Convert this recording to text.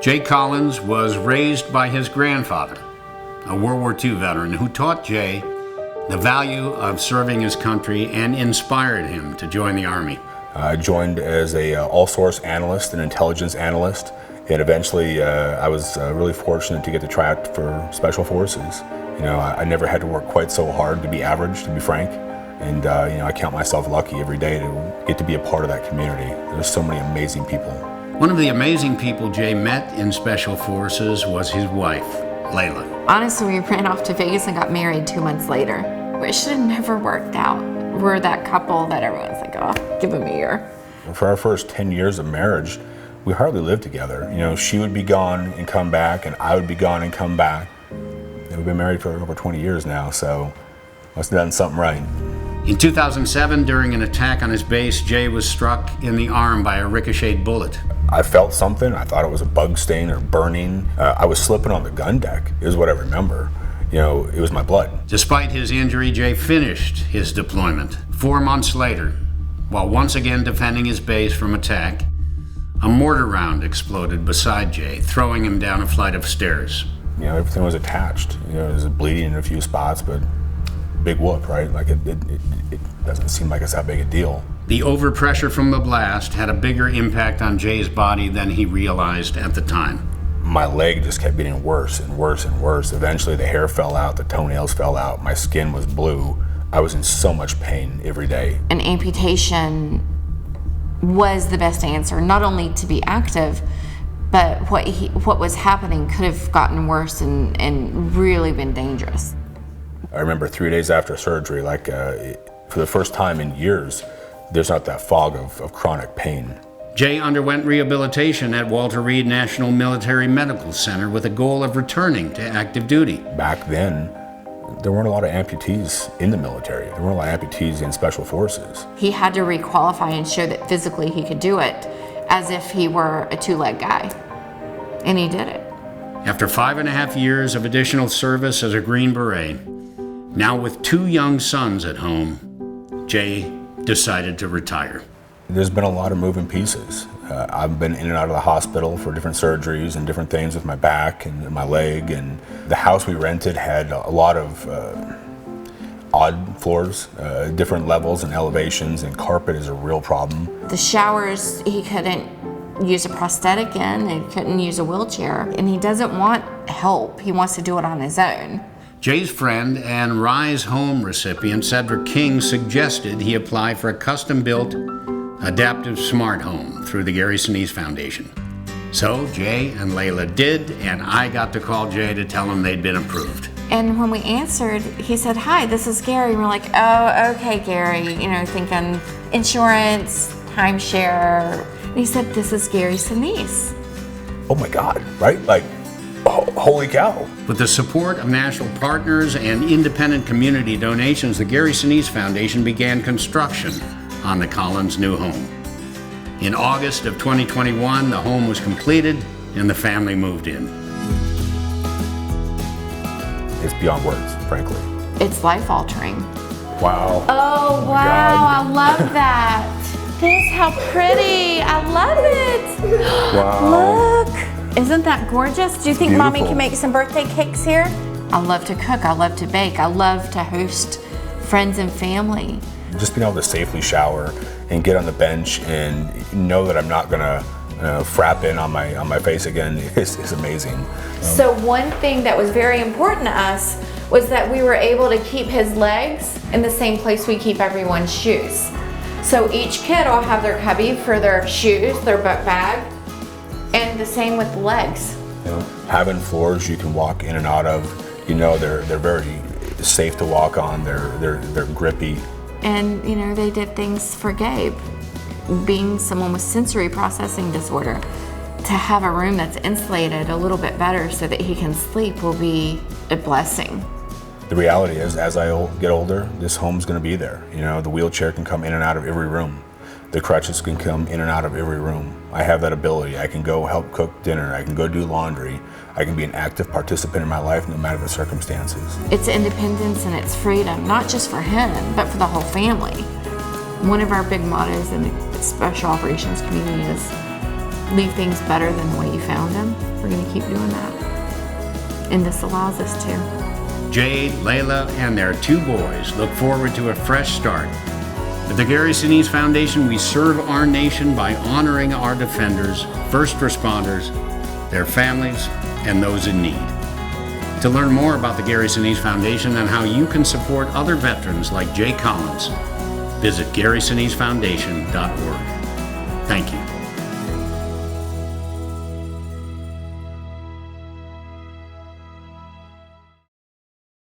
Jay Collins was raised by his grandfather, a World War II veteran who taught Jay the value of serving his country and inspired him to join the Army. I joined as a all-source analyst, an intelligence analyst, and eventually I was really fortunate to get to try out for Special Forces. You know, I never had to work quite so hard to be average, to be frank, and you know, I count myself lucky every day to get to be a part of that community. There's so many amazing people. One of the amazing people Jay met in Special Forces was his wife, Layla. Honestly, we ran off to Vegas and got married 2 months later. It should have never worked out. We're that couple that everyone's like, oh, give him a year. For our first 10 years of marriage, we hardly lived together. You know, she would be gone and come back, and I would be gone and come back. And we've been married for over 20 years now, so must have done something right. In 2007, during an attack on his base, Jay was struck in the arm by a ricocheted bullet. I felt something. I thought it was a bug stain or burning. I was slipping on the gun deck, is what I remember. You know, it was my blood. Despite his injury, Jay finished his deployment. 4 months later, while once again defending his base from attack, a mortar round exploded beside Jay, throwing him down a flight of stairs. You know, everything was attached. You know, it was bleeding in a few spots, but big whoop, right? Like it doesn't seem like it's that big a deal. The overpressure from the blast had a bigger impact on Jay's body than he realized at the time. My leg just kept getting worse and worse and worse. Eventually the hair fell out, the toenails fell out, my skin was blue. I was in so much pain every day. An amputation was the best answer, not only to be active, but what was happening could have gotten worse and really been dangerous. I remember 3 days after surgery, like for the first time in years, there's not that fog of chronic pain. Jay underwent rehabilitation at Walter Reed National Military Medical Center with a goal of returning to active duty. Back then, there weren't a lot of amputees in the military. There weren't a lot of amputees in Special Forces. He had to requalify and show that physically he could do it as if he were a two-leg guy. And he did it. After 5.5 years of additional service as a Green Beret, now with 2 young sons at home, Jay decided to retire. There's been a lot of moving pieces. I've been in and out of the hospital for different surgeries and different things with my back and my leg, and the house we rented had a lot of odd floors, different levels and elevations, and carpet is a real problem. The showers, he couldn't use a prosthetic in, he couldn't use a wheelchair, and he doesn't want help. He wants to do it on his own. Jay's friend and R.I.S.E home recipient, Cedric King, suggested he apply for a custom-built adaptive smart home through the Gary Sinise Foundation. So Jay and Layla did, and I got to call Jay to tell him they'd been approved. And when we answered, he said, "Hi, this is Gary." And we're like, "Oh, okay, Gary," you know, thinking insurance, timeshare. And he said, "This is Gary Sinise." Oh my God, right? Like, holy cow. With the support of national partners and independent community donations, the Gary Sinise Foundation began construction on the Collins' new home. In August of 2021, the home was completed and the family moved in. It's beyond words, frankly. It's life-altering. Wow. Oh, wow, I love that. This, how pretty. I love it. Wow. Look. Isn't that gorgeous? Do you think Beautiful. Mommy can make some birthday cakes here? I love to cook. I love to bake. I love to host friends and family. Just being able to safely shower and get on the bench and know that I'm not gonna frap in on my face again is amazing. So one thing that was very important to us was that we were able to keep his legs in the same place we keep everyone's shoes. So each kid will have their cubby for their shoes, their book bag, and the same with the legs. You know, having floors you can walk in and out of, you know, they're very safe to walk on. They're grippy. And, you know, they did things for Gabe. Being someone with sensory processing disorder, to have a room that's insulated a little bit better so that he can sleep will be a blessing. The reality is, as I get older, this home's gonna be there. You know, the wheelchair can come in and out of every room. The crutches can come in and out of every room. I have that ability. I can go help cook dinner. I can go do laundry. I can be an active participant in my life no matter the circumstances. It's independence and it's freedom, not just for him, but for the whole family. One of our big mottos in the special operations community is leave things better than the way you found them, we're going to keep doing that. And this allows us to. Jade, Layla, and their 2 boys look forward to a fresh start. At the Gary Sinise Foundation, we serve our nation by honoring our defenders, first responders, their families, and those in need. To learn more about the Gary Sinise Foundation and how you can support other veterans like Jay Collins, visit GarySiniseFoundation.org. Thank you.